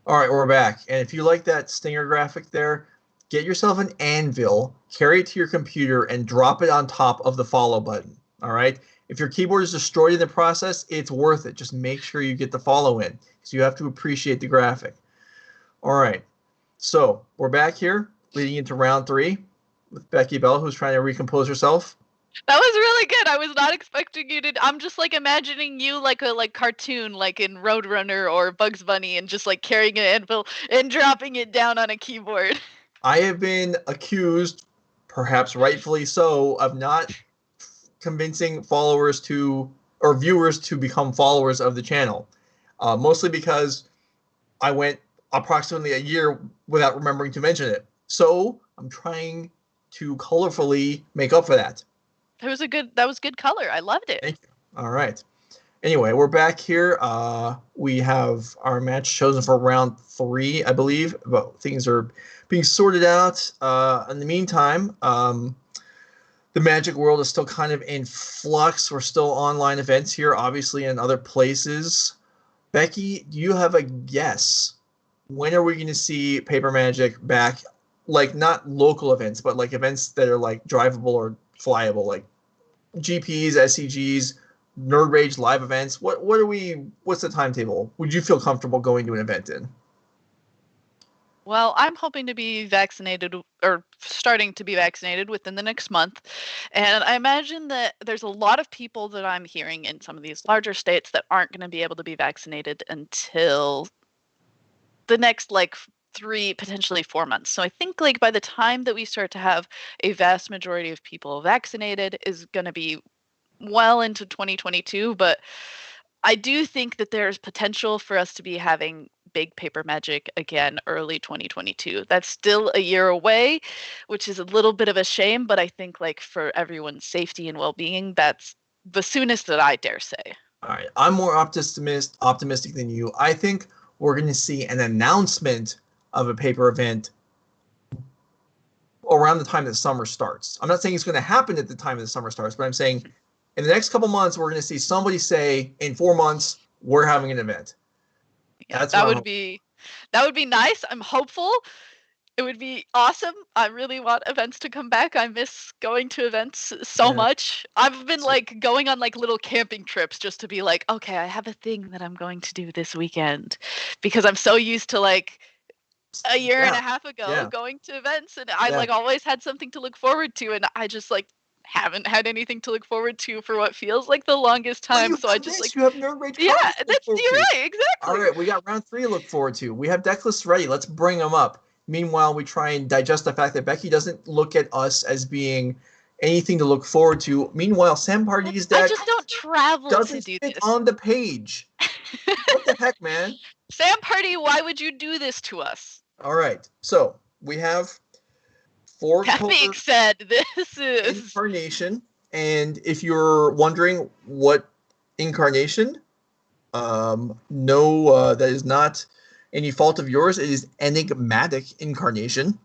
All right, we're back. And if you like that stinger graphic there, get yourself an anvil, carry it to your computer, and drop it on top of the follow button. All right? If your keyboard is destroyed in the process, it's worth it. Just make sure you get the follow in because you have to appreciate the graphic. All right. So we're back here leading into round 3 with Beky Bell, who's trying to recompose herself. That was really good. I was not expecting you to. I'm just like imagining you like a cartoon, like in Roadrunner or Bugs Bunny, and just like carrying an anvil and dropping it down on a keyboard. I have been accused, perhaps rightfully so, of not convincing followers to or viewers to become followers of the channel, mostly because I went approximately a year without remembering to mention it. So I'm trying to colorfully make up for that. That was good color. I loved it. Thank you. All right. Anyway, we're back here. We have our match chosen for round 3, I believe, but things are being sorted out. In the meantime, the Magic world is still kind of in flux. We're still online events here, obviously, in other places. Beky, do you have a guess? When are we going to see Paper Magic back? Like, not local events, but like events that are like drivable or flyable, like GPs, SCGs, Nerd Rage live events. What's the timetable? Would you feel comfortable going to an event in? Well, I'm hoping to be vaccinated or starting to be vaccinated within the next month. And I imagine that there's a lot of people that I'm hearing in some of these larger states that aren't going to be able to be vaccinated until the next like 3, potentially 4 months. So I think like by the time that we start to have a vast majority of people vaccinated is going to be well into 2022, but I do think that there's potential for us to be having big Paper Magic again early 2022. That's still a year away, which is a little bit of a shame, but I think like for everyone's safety and well-being, that's the soonest that I dare say. All right, I'm more optimistic than you. I think we're going to see an announcement of a paper event around the time that summer starts. I'm not saying it's going to happen at the time that the summer starts, but I'm saying in the next couple months, we're going to see somebody say, in 4 months, we're having an event. Yeah, That's that what I'm would hoping. be nice. I'm hopeful. It would be awesome. I really want events to come back. I miss going to events so Yeah. much. I've been So, like going on like little camping trips just to be like, okay, I have a thing that I'm going to do this weekend because I'm so used to like a year and yeah. a half ago Yeah. going to events and I Yeah. like always had something to look forward to and I just like haven't had anything to look forward to for what feels like the longest Well, time. you So I have just this. like You have Nerd Rage yeah, Carnage to look that's forward you're to. right, All exactly. right, we got round 3 to look forward to. We have deck lists ready. Let's bring them up. Meanwhile, we try and digest the fact that Beky doesn't look at us as being anything to look forward to. Meanwhile, Sam Pardee's I deck just don't travel to doesn't do fit this. on the page. What the heck, man? Sam Pardee, why would you do this to us? All right, so we have 4 That being color said, this is Incarnation, and if you're wondering what Incarnation, no, that is not any fault of yours. It is Enigmatic Incarnation,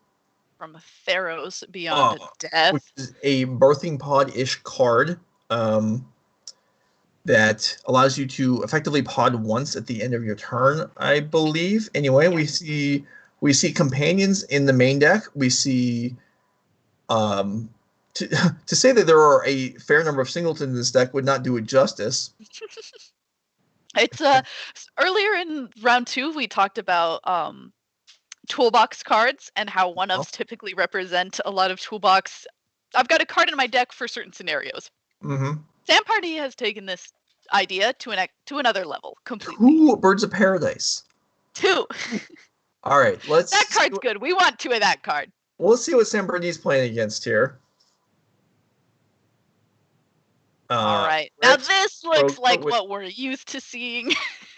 from Pharaohs uh, Beyond which Death. is a birthing pod-ish card um, that allows you to effectively pod once at the end of your turn, I believe. Anyway, Yeah. we see companions in the main deck. We see um, to, to say that there are a fair number of singletons in this deck would not do it justice. It's earlier in round 2 we talked about toolbox cards and how one-ofs typically represent a lot of toolbox. I've got a card in my deck for certain scenarios. Mm-hmm. Sam Pardee has taken this idea to another level completely. 2 Birds of Paradise. 2. All right, That card's good. We want 2 of that card. let's see what Sam Brady's playing against here. All right. Now Red, this looks Kroeger like with what we're used to seeing.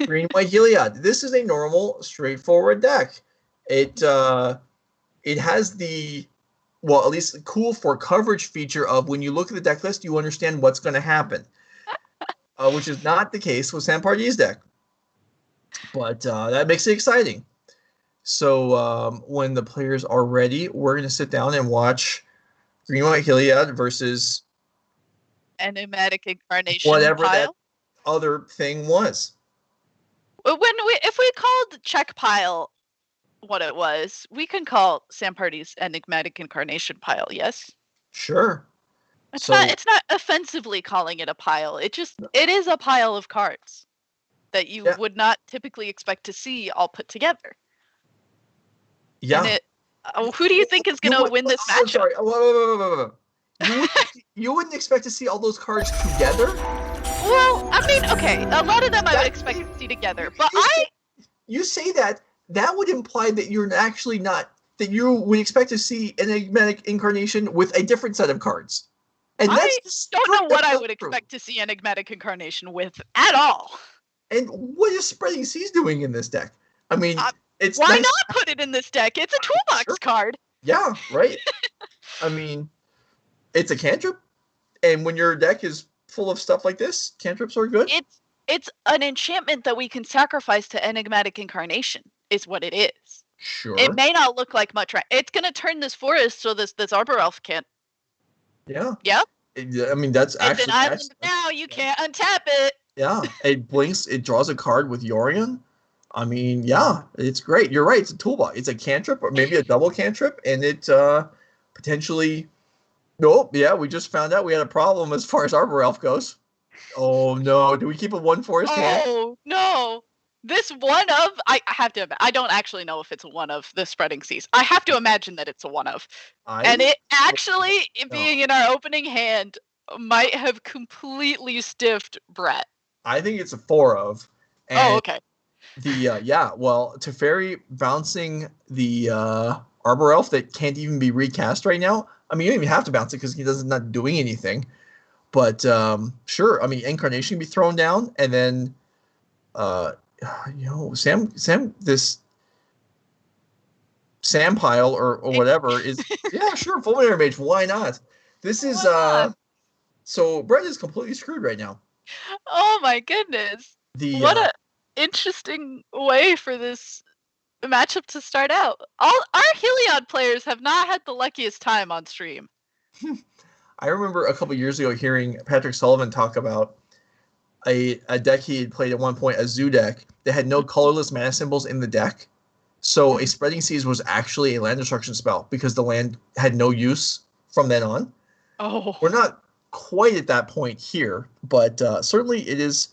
green, white, Heliod. This is a normal, straightforward deck. It has the well, at least cool for coverage feature of when you look at the deck list, you understand what's going to happen, which is not the case with Sam Pardee's deck. But that makes it exciting. So when the players are ready, we're going to sit down and watch Green White Heliod versus Enigmatic Incarnation whatever that pile. other thing was. If we called check pile what it was, we can call Sam Pardee's Enigmatic Incarnation pile, yes? Sure. It's not offensively calling it a pile. It is a pile of cards that you would not typically expect to see all put together. Yeah. And who do you think is going to win this matchup? I'm sorry. You wouldn't expect to see all those cards together? Well, I mean, okay, a lot of them I would expect to see together, but you say that would imply that you're actually not, that you would expect to see an Enigmatic Incarnation with a different set of cards. And I don't know what I would expect to see Enigmatic Incarnation with at all. And what is Spreading Seas doing in this deck? I mean, it's why not put it in this deck? It's a toolbox card. Yeah, right. I mean, it's a cantrip, and when your deck is full of stuff like this, cantrips are good. It's an enchantment that we can sacrifice to Enigmatic Incarnation, is what it is. Sure. It may not look like much, right? It's going to turn this forest so this Arbor Elf can't. Yeah. Yep. I mean, that's actually... It's an island now, you can't untap it. Yeah, it blinks, it draws a card with Yorion. I mean, yeah, it's great. You're right, it's a toolbox. It's a cantrip, or maybe a double cantrip, and it potentially... Oh, yeah, we just found out we had a problem as far as Arbor Elf goes. Oh, no. Do we keep a 1/4 hand? Oh, no. This one of... I have to... I don't actually know if it's a one of the Spreading Seas. I have to imagine that it's a one of. And it actually, being in our opening hand, might have completely stiffed Brett. I think it's a 4 of. And okay. Well, Teferi bouncing the Arbor Elf that can't even be recast right now. I mean, you don't even have to bounce it because he doesn't not doing anything. But sure, I mean, Incarnation can be thrown down, and then this Sam pile or whatever is sure, Fulminary Mage. Why not? This is so Brett is completely screwed right now. Oh my goodness! What a interesting way for this matchup to start out. All our Heliod players have not had the luckiest time on stream. I remember a couple years ago hearing Patrick Sullivan talk about a deck he had played at one point, a zoo deck that had no colorless mana symbols in the deck. So a Spreading Seas was actually a land destruction spell because the land had no use from then on. Oh, we're not quite at that point here, but certainly it is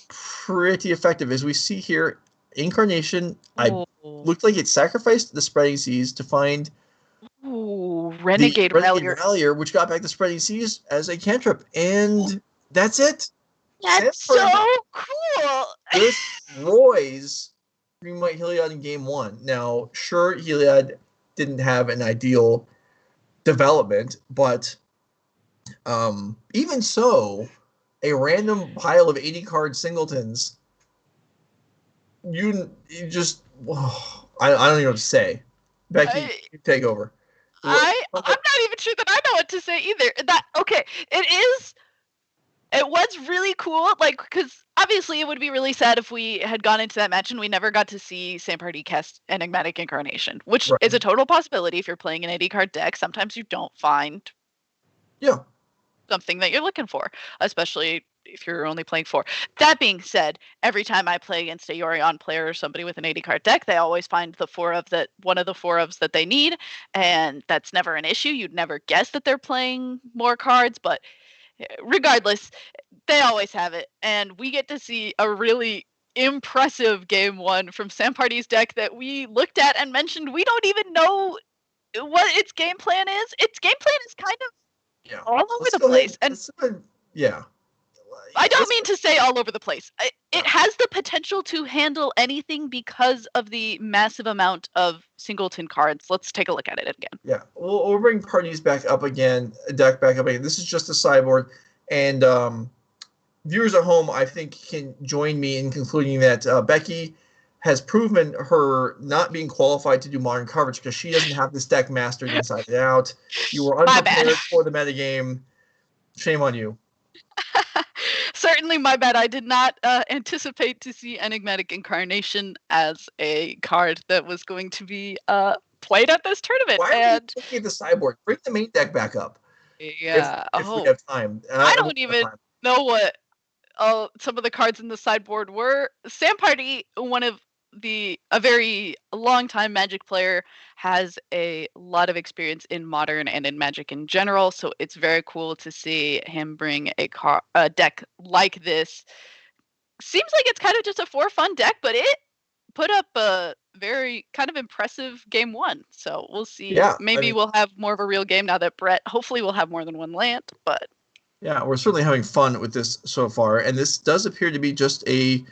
pretty effective. As we see here, Incarnation, I looked like it sacrificed the Spreading Seas to find Renegade Rallier, which got back the Spreading Seas as a cantrip, and that's it. That's so cool. This Roy's Greenwhite Heliod in game 1. Now, sure, Heliod didn't have an ideal development, but even so, a random pile of 80 card singletons, you just, I don't even know what to say. Beky, you take over. I'm not even sure that I know what to say either. It was really cool, like, because obviously it would be really sad if we had gone into that match and we never got to see Sam Pardee cast Enigmatic Incarnation, which is a total possibility if you're playing an 80-card deck. Sometimes you don't find something that you're looking for, especially if you're only playing 4. That being said, every time I play against a Yorion player or somebody with an 80-card deck, they always find one of the 4-ofs that they need, and that's never an issue. You'd never guess that they're playing more cards, but regardless, they always have it, and we get to see a really impressive game 1 from Sam Pardee's deck that we looked at and mentioned we don't even know what its game plan is. Its game plan is kind of all over the place. I don't mean to say all over the place. It has the potential to handle anything because of the massive amount of singleton cards. Let's take a look at it again. Yeah, we'll bring Pardee's deck back up again. This is just a sideboard, and viewers at home, I think, can join me in concluding that Beky has proven her not being qualified to do modern coverage because she doesn't have this deck mastered inside and out. You were unprepared for the metagame. Shame on you. Certainly my bad. I did not anticipate to see Enigmatic Incarnation as a card that was going to be played at this tournament. Why are you looking at the sideboard? Bring the main deck back up. Yeah. If we have time. I don't even know what some of the cards in the sideboard were. Sam Pardee, one of a very long time Magic player, has a lot of experience in Modern and in Magic in general. So it's very cool to see him bring a deck like this. Seems like it's kind of just a for fun deck, but it put up a very kind of impressive game one. So we'll see. Yeah, Maybe we'll have more of a real game now that Brett. Hopefully, we'll have more than one land. But yeah, we're certainly having fun with this so far, and this does appear to be just a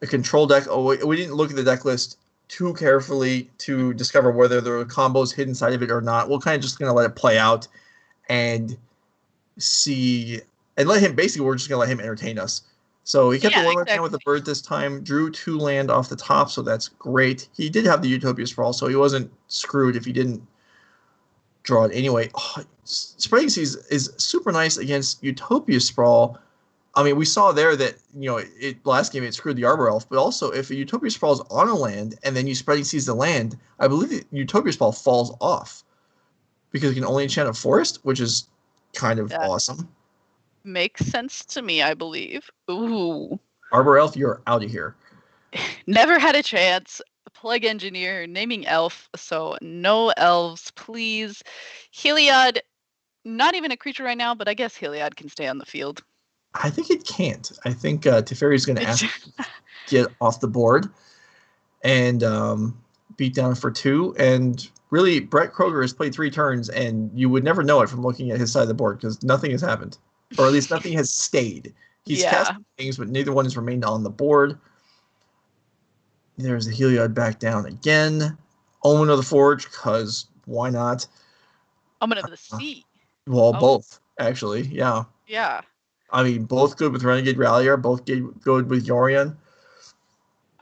control deck. Oh, we didn't look at the deck list too carefully to discover whether there were combos hidden inside of it or not. We're kind of just gonna let it play out and see, and let him. Basically, we're just gonna let him entertain us. So he kept the one hand with the bird this time, drew 2 land off the top, so that's great. He did have the Utopia Sprawl, so he wasn't screwed if he didn't draw it anyway. Spreading Seas is super nice against Utopia Sprawl. I mean, we saw there that, last game it screwed the Arbor Elf, but also if a Utopia Sprawl is on a land and then you Spreading Seas the land, I believe the Utopia Sprawl falls off because you can only enchant a forest, which is kind of awesome. Makes sense to me, I believe. Ooh. Arbor Elf, you're out of here. Never had a chance. Plague Engineer, naming elf, so no elves, please. Heliod, not even a creature right now, but I guess Heliod can stay on the field. I think it can't. I think Teferi's going to ask to get off the board and beat down for 2. And really, Brett Kroeger has played 3 turns, and you would never know it from looking at his side of the board because nothing has happened. Or at least nothing has stayed. He's cast things, but neither one has remained on the board. There's the Heliod back down again. Omen of the Forge, because why not? Omen of the Sea. Well, both, actually, yeah. Yeah. I mean, both good with Renegade Rallier, both good with Yorion.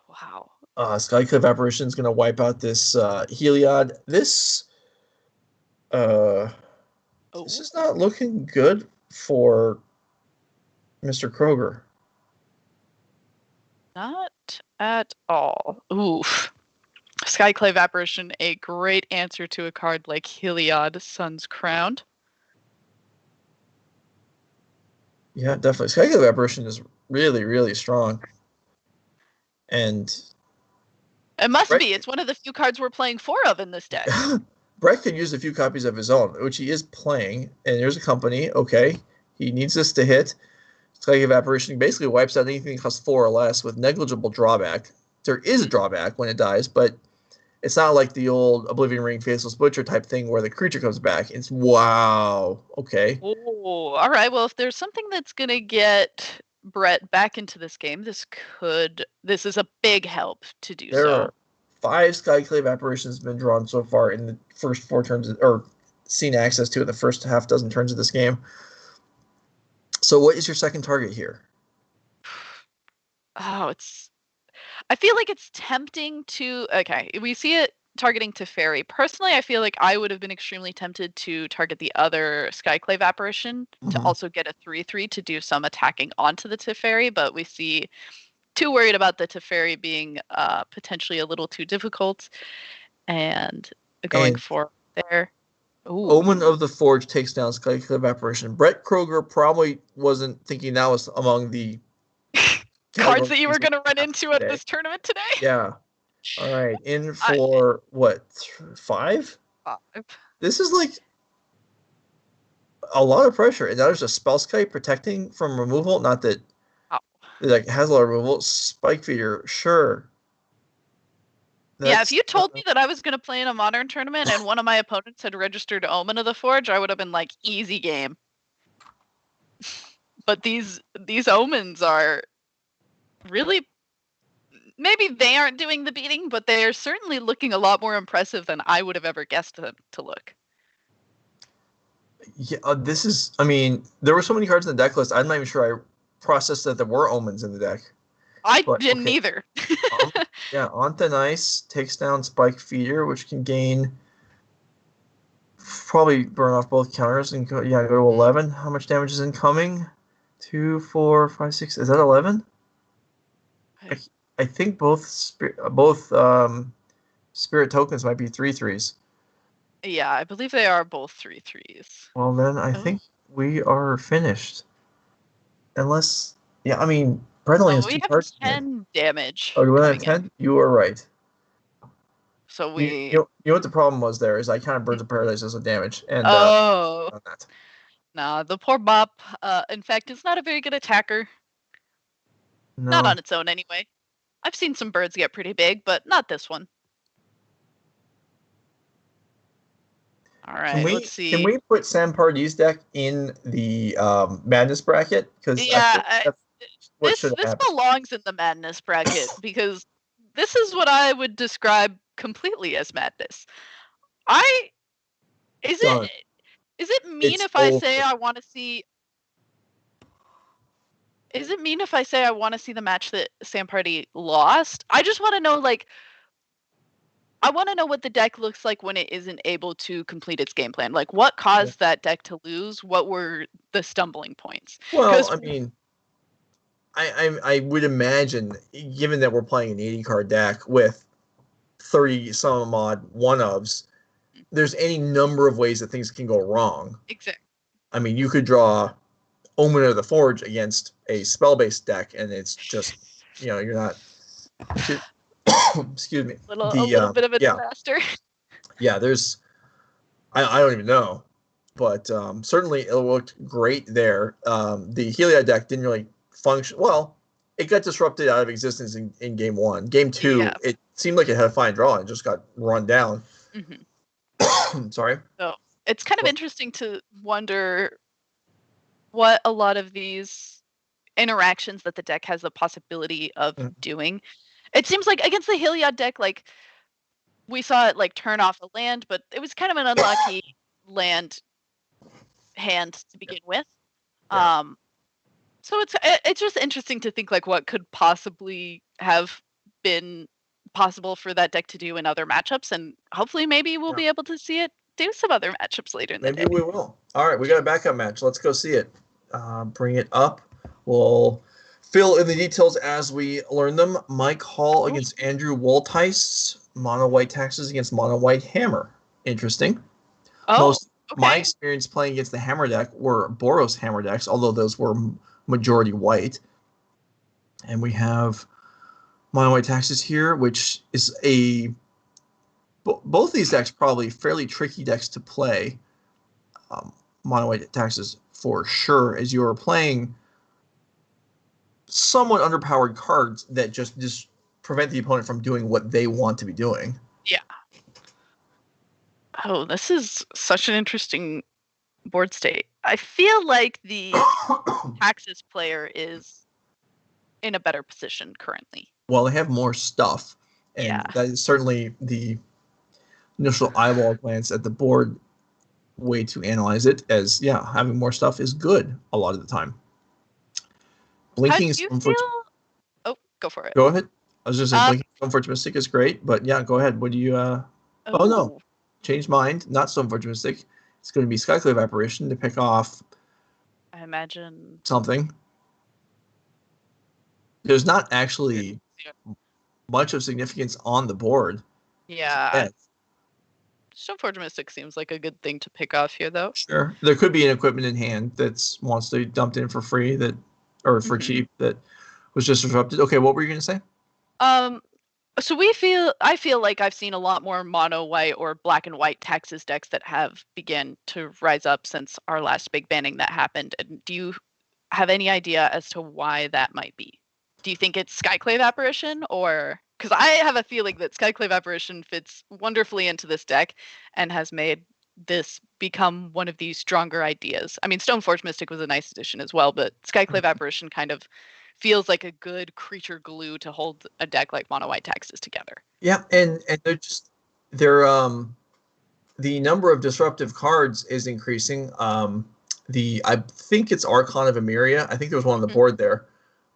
Wow. Skyclave Apparition is going to wipe out this Heliod. This is not looking good for Mr. Kroeger. Not at all. Oof. Skyclave Apparition, a great answer to a card like Heliod, Sun's Crowned. Yeah, definitely. Skyclave Apparition is really, really strong. And it must be. It's one of the few cards we're playing 4 of in this deck. Brett could use a few copies of his own, which he is playing. And there's a company. Okay. He needs this to hit. Skyclave Apparition basically wipes out anything that costs 4 or less with negligible drawback. There is a drawback when it dies, but it's not like the old Oblivion Ring Faceless Butcher type thing where the creature comes back. It's wow. Okay. Oh, all right. Well, if there's something that's going to get Brett back into this game, this is a big help to do so. There are 5 Skyclave Apparitions been drawn so far in the first 4 turns, or seen access to in the first half dozen turns of this game. So what is your second target here? Oh, I feel like it's tempting to, okay, we see it targeting Teferi. Personally, I feel like I would have been extremely tempted to target the other Skyclave Apparition to also get a 3/3 to do some attacking onto the Teferi, but we see too worried about the Teferi being potentially a little too difficult and going for there. Ooh. Omen of the Forge takes down Skyclave Apparition. Brett Kroeger probably wasn't thinking that was among the cards that you were going to run into at this tournament today. Yeah. All right. In for what? 5? 5. This is like a lot of pressure. And there's a Spellskite protecting from removal. Not that it has a lot of removal. Spike Feeder, sure. Yeah, if you told me that I was going to play in a Modern tournament and one of my opponents had registered Omen of the Forge, I would have been like, easy game. But these Omens are really, maybe they aren't doing the beating, but they are certainly looking a lot more impressive than I would have ever guessed them to look. Yeah, this is, I mean, there were so many cards in the deck list, I'm not even sure I processed that there were Omens in the deck. I didn't either. Yeah, On Thin Ice takes down Spike Feeder, which can gain, probably burn off both counters and go to 11. How much damage is incoming? 2, 4, 5, 6. Is that 11? I think both spirit tokens might be 3/3s. Yeah, I believe they are both 3/3s. Well, then I think we are finished. Unless, yeah, I mean, Brett only So has we 2 have cards in hand. 10 damage Oh, do we have coming in. 10? You are right. So You know what the problem was there is I kind of Birds of Paradise as a damage, and Oh. on that. Nah, the poor Mop, in fact, is not a very good attacker. Not No. on its own, anyway. I've seen some birds get pretty big, but not this one. All right, let's Can see. we put Sam Pardee's deck in the Madness bracket? Because I feel Yeah, that's what should this happen. belongs in the madness bracket because this is what I would describe completely as madness. I is Done. it mean It's if I say over. I want to see? Is it mean if I say I want to see the match that Sam Pardee lost? I just want to know, like, I want to know what the deck looks like when it isn't able to complete its game plan. Like, what Yeah. caused that deck to lose? What were the stumbling points? Well, Because I mean, I would imagine, given that we're playing an 80 card deck with 30 some odd one ofs, there's any number of ways that things can go wrong. exactly. I mean, you could draw Omen of the Forge against a spell based deck, and it's just, you're not. Excuse me. A little bit of a Yeah, disaster. yeah. There's I don't even know, but certainly it looked great there. The Heliod deck didn't really function well. It got disrupted out of existence in game 1. Game 2, Yeah. it seemed like it had a fine draw and just got run down. Sorry. So it's kind of But, interesting to wonder what a lot of these interactions that the deck has the possibility of doing. It seems like against the Heliod deck, like we saw it like turn off a land, but it was kind of an unlucky land hand to begin with. yeah. So it's just interesting to think like what could possibly have been possible for that deck to do in other matchups, and hopefully maybe we'll Yeah. be able to see it do some other matchups later in the Maybe day. we will. All right, we got a backup match. Let's go see it. Bring it up. We'll fill in the details as we learn them. Mike Hall against Andrew Wolthuis. Mono white taxes against mono white hammer. Interesting. Oh, My okay. experience playing against the hammer deck were Boros hammer decks, although those were majority white. And we have mono white taxes here, which is both these decks probably fairly tricky decks to play. Mono white taxes for sure, as you are playing somewhat underpowered cards that just prevent the opponent from doing what they want to be doing. Yeah. Oh, this is such an interesting board state. I feel like the Taxes player is in a better position currently. Well, they have more stuff, and Yeah. that is certainly the initial eyeball glance at the board way to analyze it. As having more stuff is good a lot of the time. How Blinking do you Stoneforge. feel? Oh, go for it. Go ahead. I was just saying, Um. Blinking Stoneforge Mystic is great, but yeah, go ahead. What do you? Oh no, Oh, change mind. Not Stoneforge Mystic. It's going to be Skyclave Apparition to pick off I imagine. something. There's not actually much of significance on the board. Yeah. Stoneforge Mystic seems like a good thing to pick off here, though. Sure. There could be an equipment in hand that wants to be dumped in for free or for cheap that was just disrupted. Okay, what were you going to say? So I feel like I've seen a lot more mono white or black and white Taxes decks that have begun to rise up since our last big banning that happened. And do you have any idea as to why that might be? Do you think it's Skyclave Apparition, or because I have a feeling that Skyclave Apparition fits wonderfully into this deck and has made this become one of these stronger ideas. I mean, Stoneforge Mystic was a nice addition as well, but Skyclave Apparition kind of feels like a good creature glue to hold a deck like mono white Taxes together. Yeah, and they're the number of disruptive cards is increasing. I think it's Archon of Emeria. I think there was one on the board there.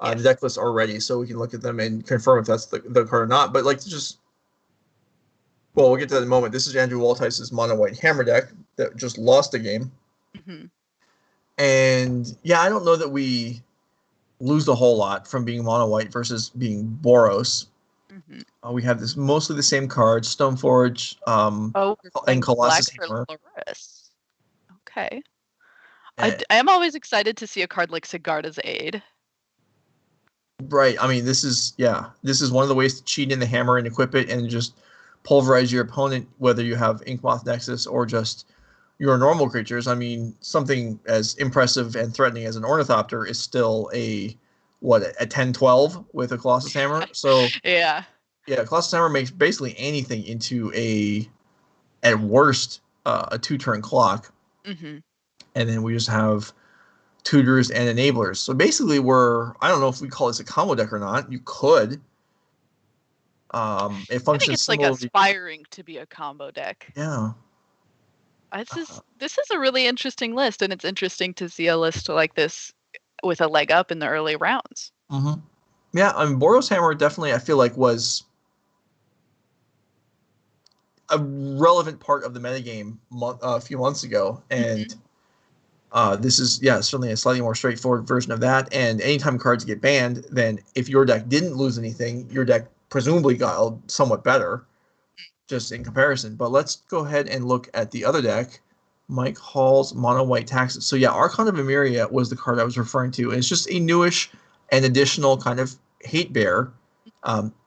Yes. The deck lists are ready, so we can look at them and confirm if that's the card or not. But we'll get to that in a moment. This is Andrew Wolthuis' mono white hammer deck that just lost a game. And I don't know that we lose a whole lot from being mono white versus being Boros. We have mostly the same cards: Stoneforge, and Colossus Hammer. Okay. I am always excited to see a card like Sigarda's Aid. Right. I mean, this is one of the ways to cheat in the hammer and equip it and just pulverize your opponent, whether you have Inkmoth Nexus or just your normal creatures. I mean, something as impressive and threatening as an Ornithopter is still a 10-12 with a Colossus Hammer. So Yeah. yeah, Colossus Hammer makes basically anything into at worst, a 2-turn clock. Mm-hmm. And then we just have tutors and enablers. So basically I don't know if we call this a combo deck or not. You could. It I think functions it's like similarly. aspiring to be a combo deck. Yeah. This is a really interesting list, and it's interesting to see a list like this with a leg up in the early rounds. Mm-hmm. Yeah, I mean, Boros Hammer definitely, I feel like, was a relevant part of the metagame a few months ago, and this is certainly a slightly more straightforward version of that. And anytime cards get banned, then if your deck didn't lose anything, your deck presumably got somewhat better, just in comparison. But let's go ahead and look at the other deck, Mike Hall's Mono White Taxes. So yeah, Archon of Emeria was the card I was referring to, and it's just a newish and additional kind of hate bear,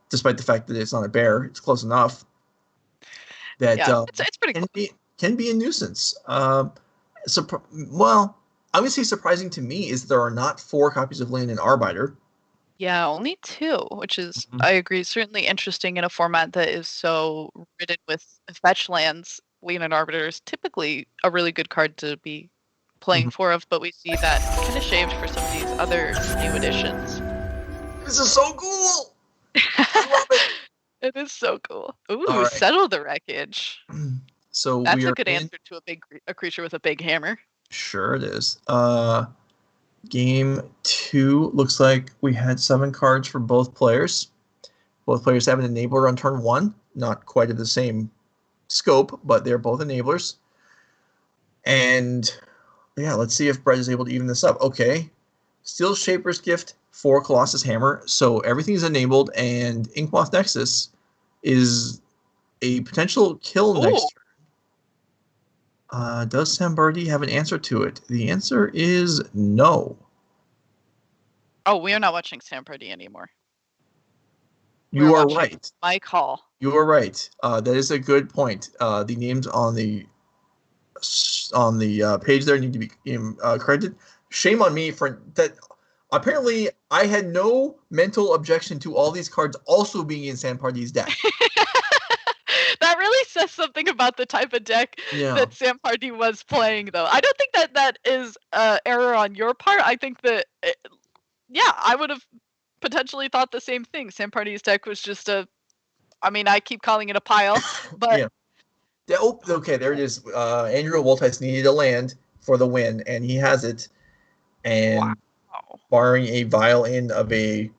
despite the fact that it's not a bear. It's close enough that it's pretty cool. Can be a nuisance. Well, I would say surprising to me is there are not 4 copies of Land and Arbiter. Yeah, only 2, which is, I agree, certainly interesting in a format that is so ridden with fetch lands. Land and Arbiter is typically a really good card to be playing 4 of, but we see that kind of shaved for some of these other new additions. This is so cool! I love it! It is so cool. Ooh, right. Settle the Wreckage. So that's a good answer to a creature with a big hammer. Sure it is. Game 2 looks like we had 7 cards for both players. Both players have an enabler on turn 1. Not quite of the same scope, but they're both enablers. And yeah, let's see if Brett is able to even this up. Okay. Steel Shaper's Gift for Colossus Hammer. So everything's enabled, and Inkmoth Nexus is a potential kill next turn. Does Pardee have an answer to it? The answer is no. Oh, we are not watching Pardee anymore. You are right. Mike Hall. You are right. That is a good point. The names on the page there need to be credited. Shame on me for that. Apparently, I had no mental objection to all these cards also being in Pardee's deck. That really says something about the type of deck that Pardee was playing, though. I don't think that is error on your part. I think that, I would have potentially thought the same thing. Pardee's deck was just I keep calling it a pile, but... Oh, okay, there it is. Andrew Wolthuis needed a land for the win, and he has it. And barring a vial in of a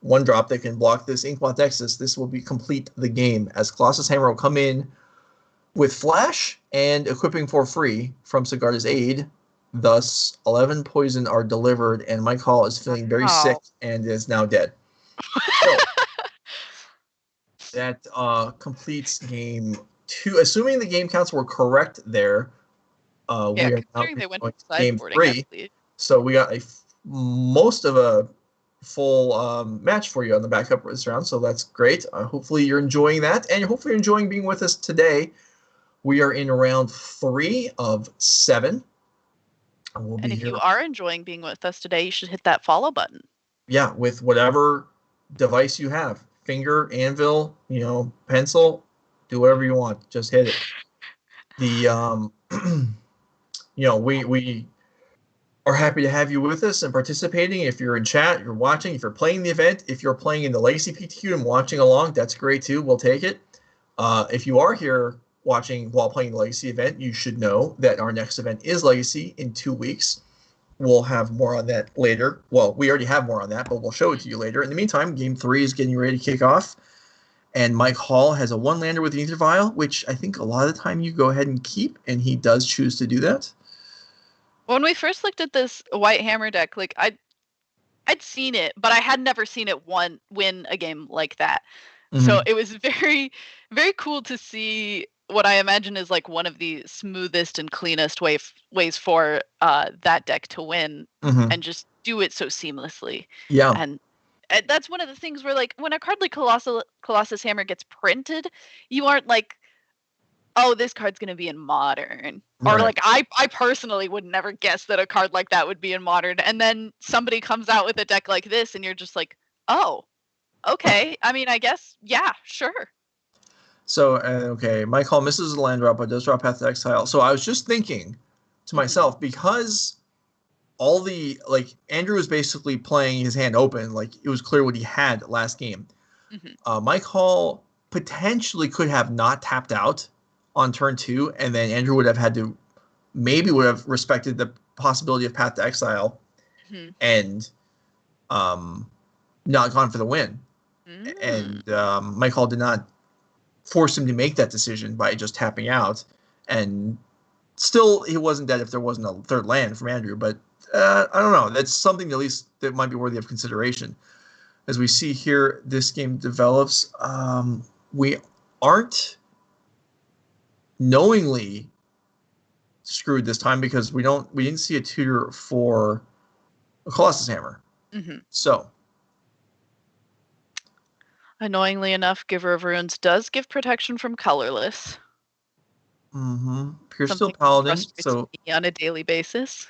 1-drop that can block this Inkmoth Nexus, this will complete the game, as Colossus Hammer will come in with Flash and equipping for free from Sigarda's aid. Thus, 11 poison are delivered, and Mike Hall is feeling very sick and is now dead. So, that completes game 2. Assuming the game counts were correct there, we are now going to game 3. So we got most of a full match for you on the backup this round, so that's great. Hopefully you're enjoying that, and hopefully you're enjoying being with us today. We are in round 3 of 7. And if you are enjoying being with us today, you should hit that follow button. Yeah, with whatever device you have. Finger, anvil, pencil, do whatever you want. Just hit it. We are happy to have you with us and participating. If you're in chat, you're watching, if you're playing the event, if you're playing in the Legacy PTQ and watching along, that's great too. We'll take it. If you are here watching while playing the Legacy event, you should know that our next event is Legacy in 2 weeks. We'll have more on that later. Well, we already have more on that, but we'll show it to you later. In the meantime, Game 3 is getting ready to kick off. And Mike Hall has a 1-lander with the Ether Vial, which I think a lot of the time you go ahead and keep, and he does choose to do that. When we first looked at this White Hammer deck, I'd seen it, but I had never seen it win a game like that. Mm-hmm. So it was very, very cool to see what I imagine is one of the smoothest and cleanest ways for that deck to win, and just do it so seamlessly. Yeah. And That's one of the things where, like, when a card like Colossus Hammer gets printed, you aren't like, oh, this card's going to be in Modern. Or, Right. like, I personally would never guess that a card like that would be in Modern. And then somebody comes out with a deck like this, and you're just like, oh, okay. I mean, I guess, yeah, sure. So, okay, my call misses the land drop, but does drop Path to Exile. So I was just thinking to myself, because all the, like, Andrew was basically playing his hand open, like, it was clear what he had last game. My call potentially could have not tapped out on turn 2, and then Andrew would have had to, maybe would have respected the possibility of Path to Exile and not gone for the win. And my call did not force him to make that decision by just tapping out. And still, he wasn't dead if there wasn't a third land from Andrew. But I don't know. That's something at least that might be worthy of consideration. As we see here, this game develops. We aren't knowingly screwed this time because we didn't see a tutor for a Colossus Hammer. So, annoyingly enough, Giver of Runes does give protection from colorless. Pierce Steel Something Paladin. frustrates So me on a daily basis.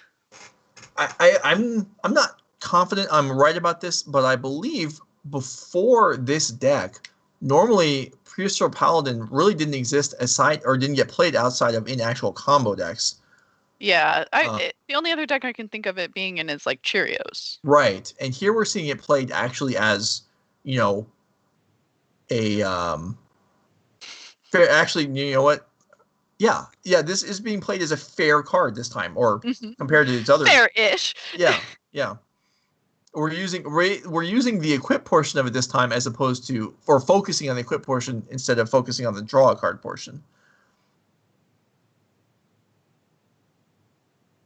I'm not confident I'm right about this, but I believe before this deck, normally Pierce Steel Paladin really didn't exist aside or didn't get played outside of in actual combo decks. Yeah, the only other deck I can think of it being in is like Cheerios. Right, and here we're seeing it played actually as, you know, a actually, you know what? Yeah, this is being played as a fair card this time, or compared to its other. Fair-ish. Yeah. We're using the equip portion of it this time, as opposed to, or focusing on the equip portion instead of focusing on the draw a card portion.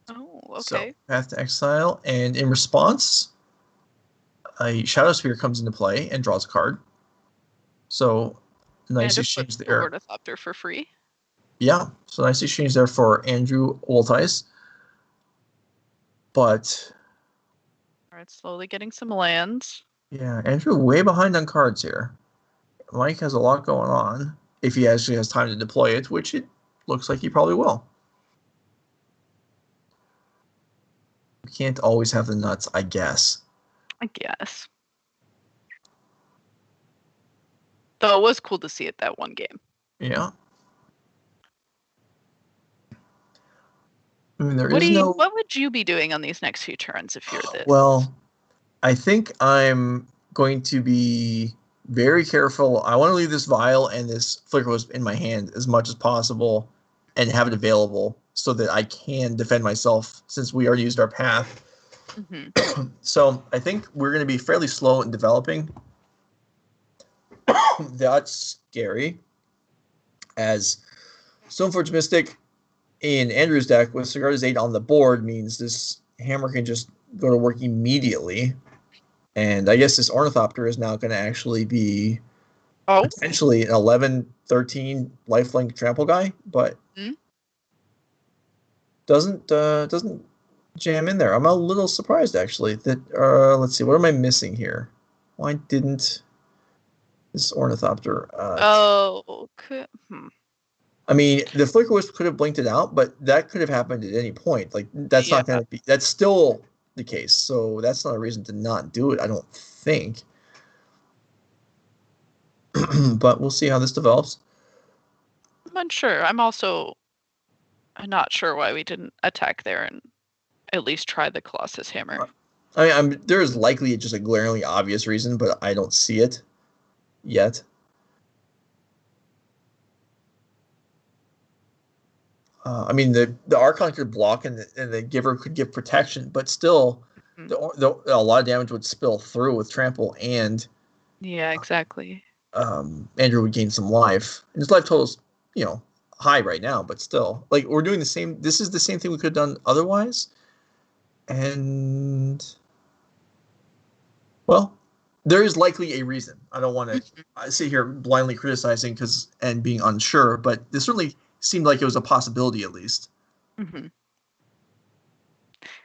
Oh, okay. So, Path to Exile, and in response, a Shadow Sphere comes into play and draws a card. So, nice exchange there. Ornithopter for free. Yeah, so nice exchange there for Andrew Wolthuis. But Alright, slowly getting some lands. Yeah, Andrew way behind on cards here. Mike has a lot going on, if he actually has time to deploy it, which it looks like he probably will. You can't always have the nuts, I guess. Though it was cool to see it that one game. Yeah. I mean, what would you be doing on these next few turns if you're this? Well, I think I'm going to be very careful. I want to leave this vial and this Flicker Wisp in my hand as much as possible and have it available so that I can defend myself, since we already used our path. So I think we're going to be fairly slow in developing. That's scary, as Stoneforge Mystic in Andrew's deck with Sigarda's 8 on the board means this hammer can just go to work immediately. And I guess this Ornithopter is now going to actually be potentially an 11-13 lifelink trample guy, but doesn't jam in there. I'm a little surprised, actually, that let's see, what am I missing here? Why didn't this Ornithopter I mean, the Flicker Wisp could have blinked it out, but that could have happened at any point. Like, that's not going to be, that's still the case. So that's not a reason to not do it, I don't think. But we'll see how this develops. I'm unsure. I'm not sure why we didn't attack there and at least try the Colossus Hammer. I mean, there is likely just a glaringly obvious reason, but I don't see it yet. I mean, the Archon could block and the Giver could give protection, but still, a lot of damage would spill through with Trample, and exactly. Andrew would gain some life. And his life total's, high right now, but still, like, we're doing the same. This is the same thing we could have done otherwise. And, well, there is likely a reason. I don't want to sit here blindly criticizing and being unsure, but this certainly seemed like it was a possibility, at least.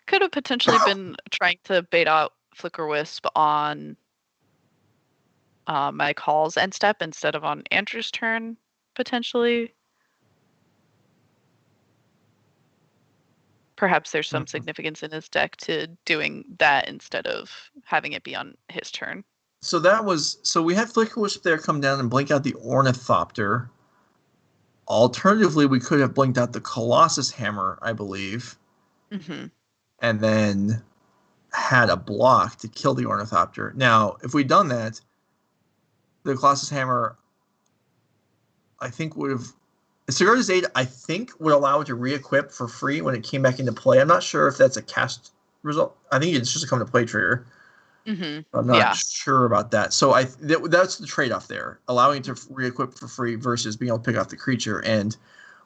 Could have potentially been trying to bait out Flicker Wisp on Mike Hall's end step instead of on Andrew's turn, potentially. Perhaps there's some significance in his deck to doing that instead of having it be on his turn. So we had Flicker Wisp there come down and blink out the Ornithopter. Alternatively, we could have blinked out the Colossus Hammer, I believe, and then had a block to kill the Ornithopter. Now, if we'd done that, the Colossus Hammer, I think would have... Sigarda's Aid, I think, would allow it to re-equip for free when it came back into play. I'm not sure if that's a cast result. I think it's just a come-to-play trigger. I'm not sure about that. So that's the trade-off there, allowing it to re-equip for free versus being able to pick off the creature. And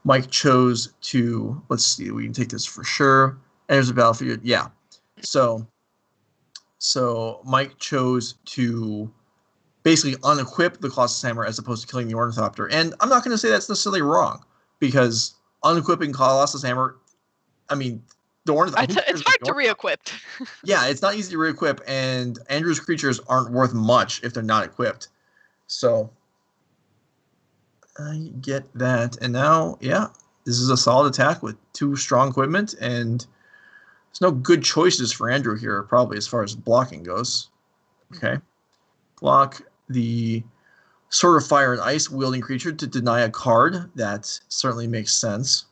Mike chose to... Let's see. We can take this for sure. Enters the battlefield. Yeah. So Mike chose to basically unequip the Colossus Hammer as opposed to killing the Ornithopter. And I'm not going to say that's necessarily wrong, because unequipping Colossus Hammer, I mean, the Ornithopter... It's hard to re-equip. Yeah, it's not easy to re-equip, and Andrew's creatures aren't worth much if they're not equipped. So I get that. And now, yeah, this is a solid attack with 2 strong equipment, and there's no good choices for Andrew here, probably, as far as blocking goes. Okay. Block the Sword of Fire and Ice wielding creature to deny a card. That certainly makes sense.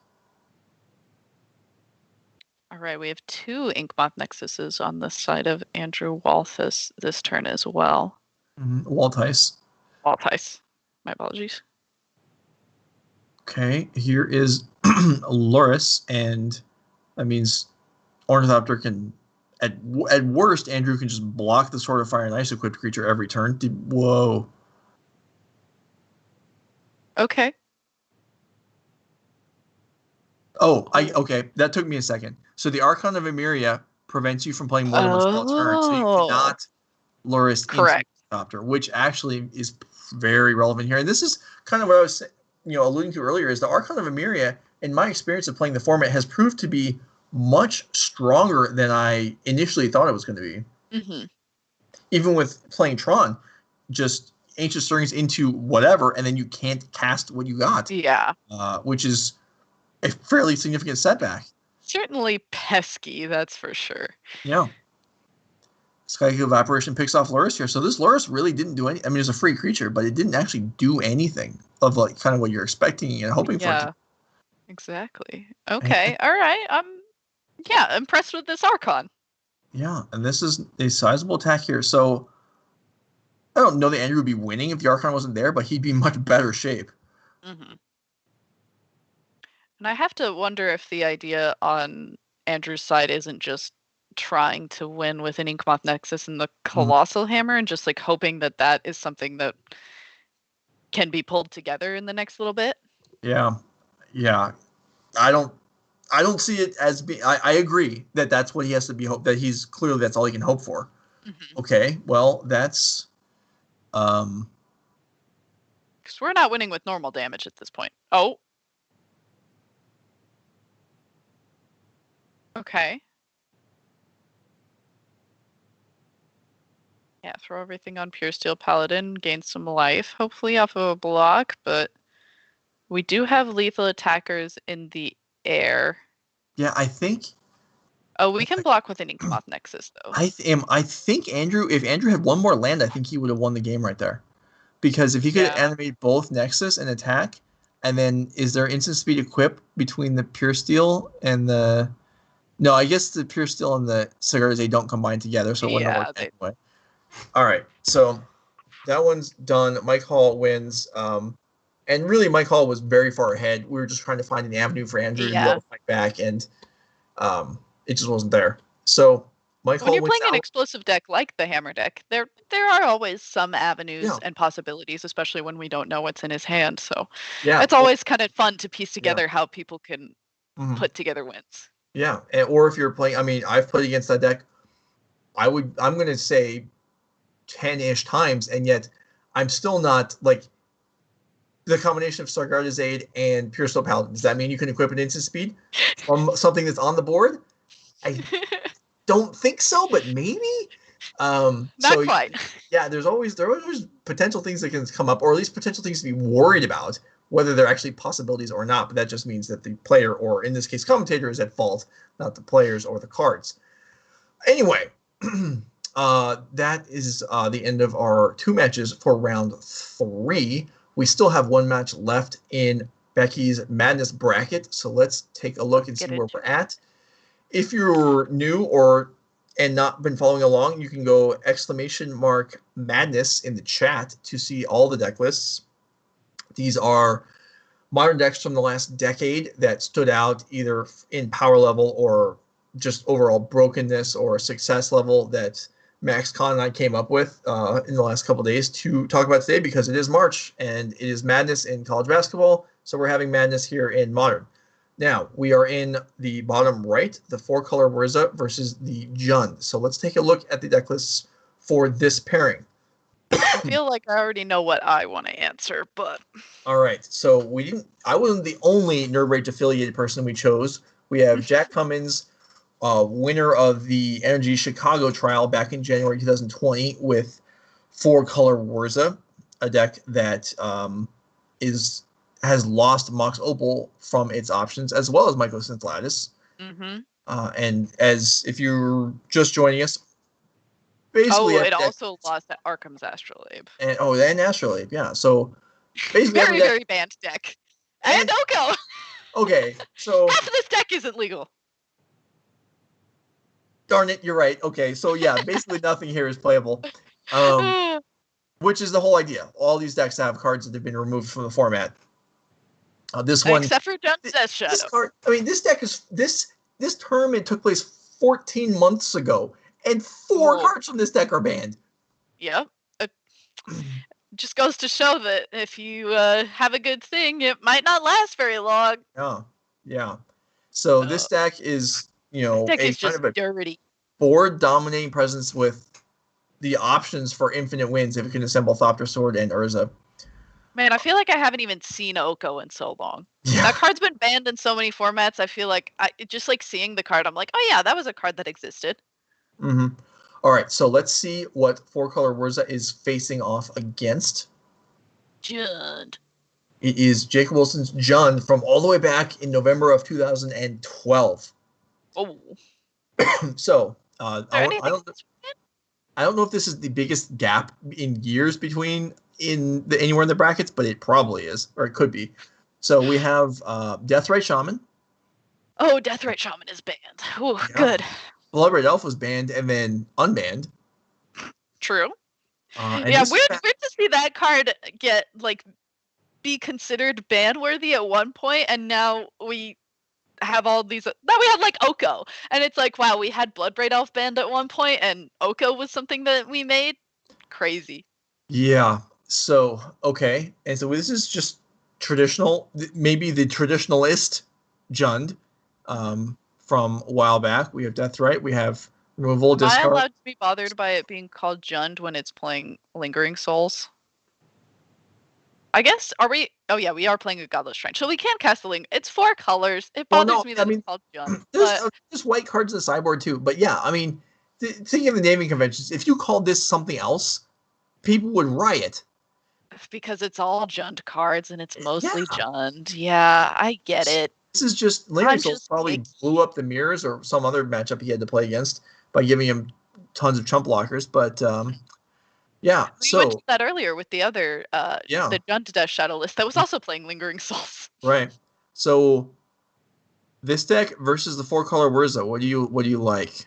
All right, we have 2 Inkmoth Nexuses on the side of Andrew Wolthuis this turn as well. Wolthuis. My apologies. Okay, here is Loris, and that means Ornithopter can... At worst, Andrew can just block the Sword of Fire and Ice equipped creature every turn. Whoa. Okay. Okay. That took me a second. So the Archon of Emeria prevents you from playing more than one spell a turn. So you cannot Loris into Ornithopter, which actually is very relevant here. And this is kind of what I was alluding to earlier, is the Archon of Emeria, in my experience of playing the format, has proved to be much stronger than I initially thought it was going to be. Even with playing Tron, just Ancient Stirrings into whatever, and then you can't cast what you got. Yeah. Which is a fairly significant setback. Certainly pesky, that's for sure. Yeah. Skycube Evaporation picks off Loris here. So this Loris really didn't do any... I mean, it's a free creature, but it didn't actually do anything of like kind of what you're expecting and hoping for. Yeah, exactly. Okay, all right. Yeah, impressed with this Archon. Yeah, and this is a sizable attack here. So I don't know that Andrew would be winning if the Archon wasn't there, but he'd be in much better shape. And I have to wonder if the idea on Andrew's side isn't just trying to win with an Inkmoth Nexus and the Colossal Hammer, and just like hoping that that is something that can be pulled together in the next little bit. Yeah. I don't see it as being... I agree that that's what he has to be... that he's clearly... that's all he can hope for. Okay, well, that's... Because we're not winning with normal damage at this point. Oh. Okay. Yeah, throw everything on Pure Steel Paladin, gain some life, hopefully off of a block, but we do have lethal attackers in the air. Yeah, I think... Oh, we can block with an Inkmoth Nexus, though. I think Andrew... If Andrew had one more land, I think he would have won the game right there. Because if he could animate both Nexus and attack, and then is there instant speed equip between the Pure Steel and the... No, I guess the Pure Steel and the Cigars, they don't combine together, so it wouldn't work anyway. All right, so that one's done. Mike Hall wins. And really, Mike Hall was very far ahead. We were just trying to find an avenue for Andrew to be able to fight back, and it just wasn't there. So Mike Hall wins. When you're playing an explosive deck like the Hammer deck, there are always some avenues and possibilities, especially when we don't know what's in his hand. So it's always kind of fun to piece together how people can put together wins. Yeah, or if you're playing, I mean, I've played against that deck. I'm going to say 10-ish times, and yet I'm still not like the combination of Stargarda's Aid and Pure Steel Paladin. Does that mean you can equip an instant speed from something that's on the board? I don't think so, but maybe. Not quite. Yeah, there are always potential things that can come up, or at least potential things to be worried about, whether they're actually possibilities or not. But that just means that the player, or in this case, commentator, is at fault, not the players or the cards. Anyway, that is the end of our 2 matches for round 3. We still have 1 match left in Beky's Madness bracket, so let's take a look and see where we're at. If you're new and not been following along, you can go !madness in the chat to see all the deck lists. These are modern decks from the last decade that stood out either in power level or just overall brokenness or success level that Max Con and I came up with in the last couple of days to talk about today, because it is March and it is Madness in college basketball, so we're having Madness here in Modern. Now, we are in the bottom right, the 4-color Wurza versus the Jund. So let's take a look at the deck lists for this pairing. I feel like I already know what I want to answer, but... All right, so I wasn't the only Nerd Rage affiliated person we chose. We have Jack Cummins, winner of the NRG Chicago trial back in January 2020 with 4-color Wurza, a deck that has lost Mox Opal from its options, as well as Mycosynth Lattice. Mm-hmm. And as if you're just joining us, basically... it also lost at Arkham's Astrolabe. And Astrolabe, yeah. So basically very banned deck. And Oko! Okay, so... half of this deck isn't legal. Darn it, you're right. Okay, so yeah, basically nothing here is playable. Which is the whole idea. All these decks have cards that have been removed from the format. This one, except for Death Shadow. This card, this deck is this tournament took place 14 months ago, and 4 cards from this deck are banned. Yep. Just goes to show that if you have a good thing, it might not last very long. Yeah. So this deck is, this deck is just dirty. Board dominating presence with the options for infinite wins if it can assemble Thopter Sword and Urza. Man, I feel like I haven't even seen Oko in so long. Yeah. That card's been banned in so many formats. I feel like just like seeing the card, I'm like, oh yeah, that was a card that existed. Mm-hmm. All right, so let's see what 4-color Wurza is facing off against. Jund. It is Jacob Wilson's Jund from all the way back in November of 2012. Oh. So I don't know if this is the biggest gap in years between anywhere in the brackets, but it probably is, or it could be. So we have Deathrite Shaman. Oh, Deathrite Shaman is banned. Oh, yeah. Good. Blood Red Elf was banned and then unbanned. True. Yeah, weird to see that card be considered ban worthy at one point, and now we have all these. Now we have like Oko, and it's like, wow, we had Bloodbraid Elf banned at one point, and Oko was something that we made. Crazy. Yeah. So okay, and so this is just traditional, maybe the traditionalist Jund from a while back. We have Deathrite. We have removal. Discard. Am I allowed to be bothered by it being called Jund when it's playing Lingering Souls? I guess, are we? Oh yeah, we are playing a Godless Shrine, so we can cast the Link. It's 4 colors. It bothers me that it's called Jund. There's white cards in the sideboard too, but yeah, thinking of the naming conventions, if you called this something else, people would riot. Because it's all Jund cards and it's mostly Jund. Yeah, I get it. This is just Lingering Souls probably blew up the mirrors or some other matchup he had to play against by giving him tons of chump blockers, but yeah. We went to that earlier with the other the Jund Death Shadow list that was also playing Lingering Souls. Right. So this deck versus the 4-color Wurza, what do you like?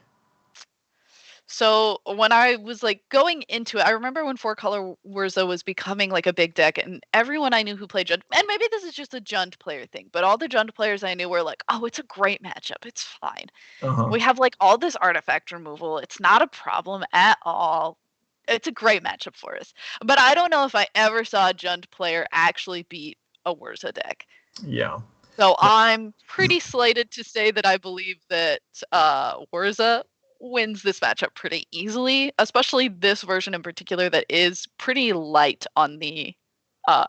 So when I was going into it, I remember when 4-color Wurza was becoming a big deck, and everyone I knew who played Jund, and maybe this is just a Jund player thing, but all the Jund players I knew were like, oh, it's a great matchup. It's fine. Uh-huh. We have all this artifact removal. It's not a problem at all. It's a great matchup for us. But I don't know if I ever saw a Jund player actually beat a Wurza deck. Yeah. So I'm pretty slated to say that I believe that Wurza wins this matchup pretty easily, especially this version in particular that is pretty light on the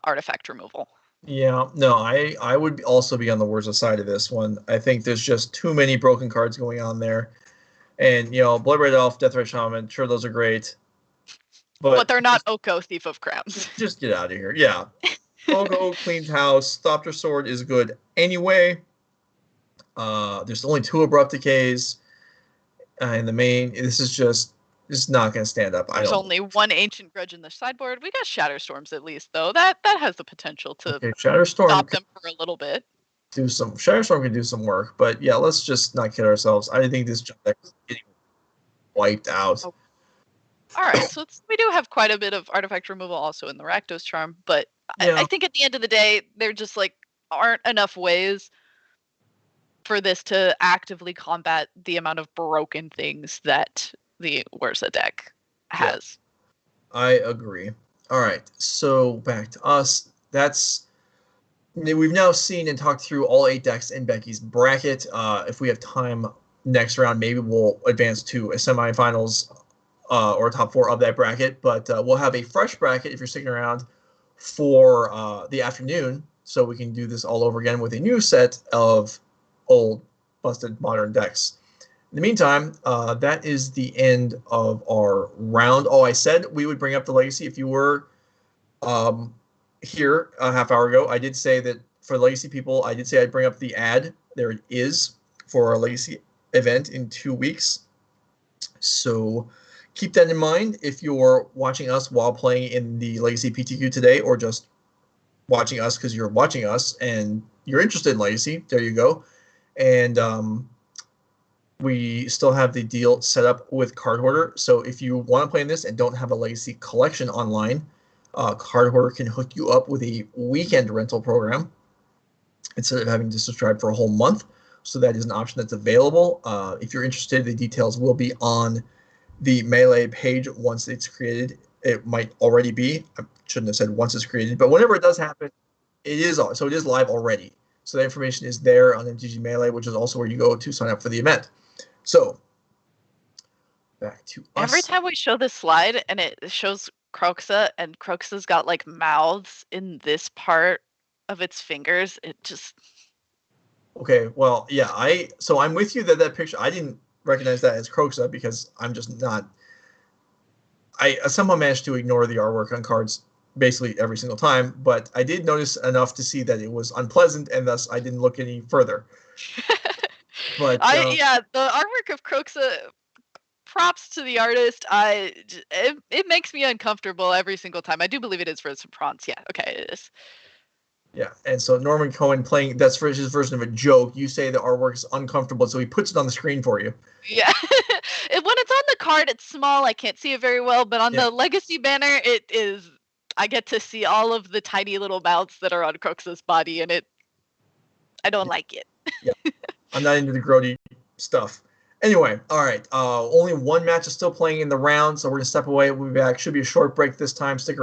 artifact removal. Yeah, no, I would also be on the Wurza side of this one. I think there's just too many broken cards going on there. And, Blood Red Elf, Deathrite Shaman, sure, those are great. But they're not Oko, Thief of Crowns. Just get out of here. Yeah. Oko cleans house. Thopter Sword is good anyway. There's only 2 Abrupt Decays in the main. This is not going to stand up. There's only 1 Ancient Grudge in the sideboard. We got Shatterstorms at least, though. That has the potential to stop them for a little bit. Shatterstorm can do some work, but yeah, let's just not kid ourselves. I think this deck is getting wiped out. Oh. All right, so we do have quite a bit of artifact removal also in the Rakdos Charm, but yeah. I think at the end of the day, there just aren't enough ways for this to actively combat the amount of broken things that the Urza deck has. Yeah, I agree. All right, so back to us. We've now seen and talked through all 8 decks in Beky's bracket. If we have time next round, maybe we'll advance to a semifinals or top 4 of that bracket. But we'll have a fresh bracket if you're sticking around for the afternoon, so we can do this all over again with a new set of old, busted, modern decks. In the meantime, that is the end of our round. Oh, I said we would bring up the Legacy. If you were here a half hour ago, I did say that for Legacy people, I did say I'd bring up the ad. There it is for our Legacy event in 2 weeks. So keep that in mind if you're watching us while playing in the Legacy PTQ today, or just watching us because you're watching us and you're interested in Legacy. There you go. And we still have the deal set up with Card Hoarder. So if you want to play in this and don't have a Legacy collection online, Card Hoarder can hook you up with a weekend rental program instead of having to subscribe for a whole month. So that is an option that's available. If you're interested, the details will be on the Melee page once it's created. It might already be. I shouldn't have said once it's created, but whenever it does happen, it is live already. So the information is there on MTG Melee, which is also where you go to sign up for the event. So back to us. Every time we show this slide and it shows Kroeger, and Kroeger's got mouths in this part of its fingers, it just... Okay, well, yeah, I'm with you that picture, I didn't recognize that as Kroeger because I'm just not... I somehow managed to ignore the artwork on cards basically every single time, but I did notice enough to see that it was unpleasant, and thus I didn't look any further. But the artwork of Kroeger, props to the artist. It makes me uncomfortable every single time. I do believe it is for some prawns. Yeah, okay, it is. Yeah, and so Norman Cohen playing, that's for his version of a joke. You say the artwork is uncomfortable, so he puts it on the screen for you. Yeah. When it's on the card, it's small. I can't see it very well, but on the Legacy banner, it is... I get to see all of the tiny little mouths that are on Kroeger's body, and I don't like it. Yeah, I'm not into the grody stuff. Anyway, all right. Only 1 match is still playing in the round, so we're going to step away. We'll be back. Should be a short break this time. Stick around.